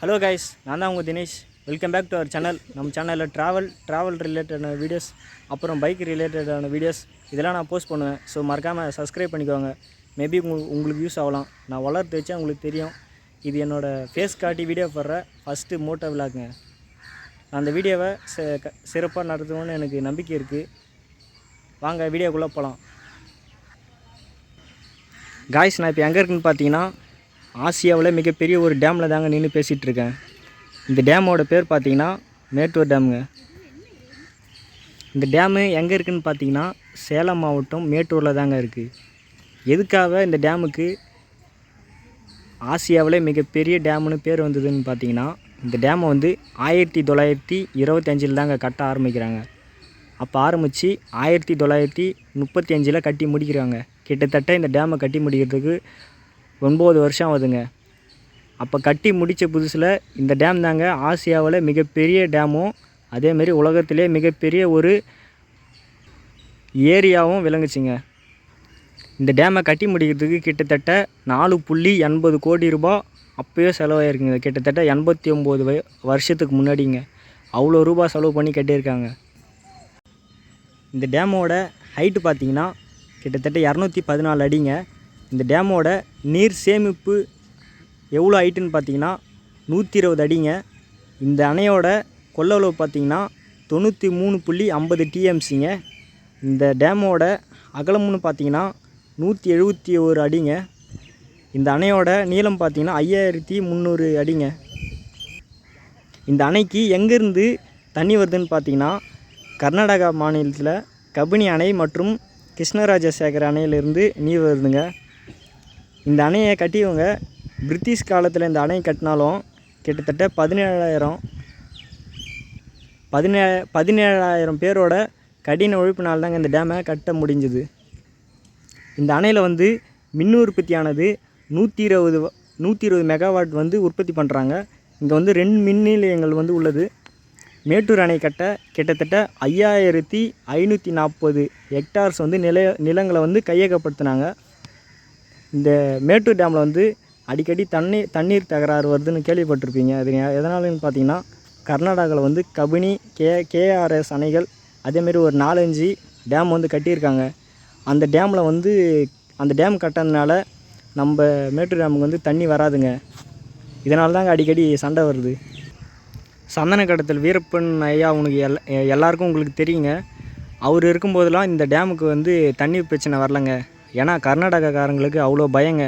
Hello guys, நான் தான் உங்கள் Dinesh. Welcome back to our channel. நம்ம சேனலில் ட்ராவல் ரிலேட்டடான வீடியோஸ், அப்புறம் பைக் ரிலேட்டடான வீடியோஸ் இதெல்லாம் நான் போஸ்ட் பண்ணுவேன். ஸோ மறக்காமல் சப்ஸ்கிரைப் பண்ணிக்கோங்க. மேபி உங்களுக்கு யூஸ் ஆகலாம். நான் வளர்த்து வச்சா உங்களுக்கு தெரியும். இது என்னோடய ஃபேஸ் காட்டி வீடியோ போடுற ஃபஸ்ட்டு மோட்டோ விலாகுங்க. நான் அந்த வீடியோவை சிறப்பாக நடத்துவோன்னு எனக்கு நம்பிக்கை இருக்குது. வாங்க வீடியோக்குள்ளே போகலாம். காய்ஸ், நான் இப்போ எங்கே இருக்குன்னு பார்த்தீங்கன்னா ஆசியாவில் மிகப்பெரிய ஒரு டேமில் தாங்க நின்று பேசிகிட்ருக்கேன். இந்த டேமோட பேர் பார்த்தீங்கன்னா மேட்டூர் டேமுங்க. இந்த டேமு எங்கே இருக்குதுன்னு பார்த்தீங்கன்னா சேலம் மாவட்டம் மேட்டூரில் தாங்க இருக்குது. எதுக்காக இந்த டேமுக்கு ஆசியாவில் மிகப்பெரிய டேமுன்னு பேர் வந்ததுன்னு பார்த்தீங்கன்னா, இந்த டேமை வந்து 1925 தாங்க கட்ட ஆரம்பிக்கிறாங்க. அப்போ ஆரம்பித்து 1935 கட்டி முடிக்கிறாங்க. கிட்டத்தட்ட இந்த டேமை கட்டி முடிக்கிறதுக்கு 9 வருஷம் ஆகுதுங்க. அப்போ கட்டி முடித்த புதுசில் இந்த டேம் தாங்க ஆசியாவில் மிகப்பெரிய டேமும் அதேமாரி உலகத்திலே மிகப்பெரிய ஒரு ஏரியாவும் விளங்குச்சிங்க. இந்த டேமை கட்டி முடிக்கிறதுக்கு கிட்டத்தட்ட 4.80 கோடி ரூபாய் அப்போயே செலவாயிருக்குங்க. கிட்டத்தட்ட 89 வருஷத்துக்கு முன்னாடிங்க அவ்வளோ ரூபாய் செலவு பண்ணி கட்டியிருக்காங்க. இந்த டேமோட ஹைட்டு பார்த்திங்கன்னா கிட்டத்தட்ட 214 அடிங்க. இந்த டேமோட நீர் சேமிப்பு எவ்வளோ ஹைட்டுன்னு பார்த்தீங்கன்னா 120 அடிங்க. இந்த அணையோட கொள்ளளவு பார்த்திங்கன்னா 93.50 TMCங்க. இந்த டேமோட அகலம்னு பார்த்திங்கன்னா 171 அடிங்க. இந்த அணையோட நீளம் பார்த்திங்கன்னா 5300 அடிங்க. இந்த அணைக்கு எங்கேருந்து தண்ணி வருதுன்னு பார்த்திங்கன்னா கர்நாடகா மாநிலத்தில் கபினி அணை மற்றும் கிருஷ்ணராஜசேகர் அணையிலிருந்து நீர் வருதுங்க. இந்த அணையை கட்டியவங்க பிரிட்டிஷ் காலத்தில் இந்த அணை கட்டினாலும் கிட்டத்தட்ட 17,000 பேரோட கடின உழைப்பினால் தாங்க இந்த டேமை கட்ட முடிஞ்சுது. இந்த அணையில் வந்து மின் உற்பத்தியானது 120 மெகாவாட் வந்து உற்பத்தி பண்ணுறாங்க. இங்கே வந்து 2 மின் நிலையங்கள் வந்து உள்ளது. மேட்டூர் அணை கட்ட கிட்டத்தட்ட 5540 ஹெக்டார்ஸ் வந்து நிலங்களை வந்து கையகப்படுத்தினாங்க. இந்த மேட்டூர் டேமில் வந்து அடிக்கடி தண்ணீர் தகராறு வருதுன்னு கேள்விப்பட்டிருப்பீங்க. அது எதனாலன்னு பார்த்தீங்கன்னா கர்நாடகாவில் வந்து கபினி கேஆர்எஸ் அணைகள் அதேமாரி ஒரு 4-5 டேம் வந்து கட்டியிருக்காங்க. அந்த டேமில் வந்து அந்த டேம் கட்டினதுனால நம்ம மேட்டூர் டேமுக்கு வந்து தண்ணி வராதுங்க. இதனால தாங்க அடிக்கடி சண்டை வருது. சந்தன கடத்தல் வீரப்பன் ஐயா எல்லாருக்கும் உங்களுக்கு தெரியுங்க. அவர் இருக்கும்போதெல்லாம் இந்த டேமுக்கு வந்து தண்ணி பிரச்சனை வரலைங்க. ஏன்னா கர்நாடகாக்காரங்களுக்கு அவ்வளோ பயங்க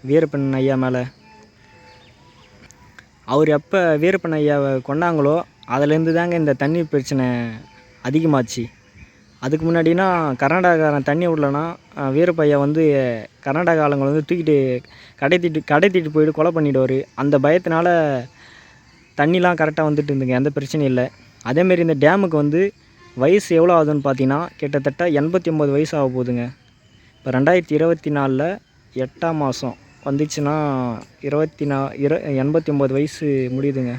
வீரப்பன் ஐயா மேலே. அவர் எப்போ வீரப்பன் ஐயாவை கொண்டாங்களோ அதுலேருந்து தாங்க இந்த தண்ணி பிரச்சனை அதிகமாச்சு. அதுக்கு முன்னாடினா கர்நாடகாக்காரன் தண்ணி விடலன்னா வீரப்ப ஐயா வந்து கர்நாடகா ஆளுங்களை வந்து தூக்கிட்டு கடத்திட்டு போயிட்டு கொலை பண்ணிவிடுவார். அந்த பயத்தினால தண்ணிலாம் கரெக்டாக வந்துட்டு இருந்துங்க, எந்த பிரச்சனையும் இல்லை. அதேமாரி இந்த டேமுக்கு வந்து வயசு எவ்வளோ ஆகுதுன்னு பார்த்தீங்கன்னா கிட்டத்தட்ட 89 வயசு ஆக போகுதுங்க. இப்போ 2024 8ஆம் மாதம் வந்துச்சுன்னா 89 வயசு முடியுதுங்க.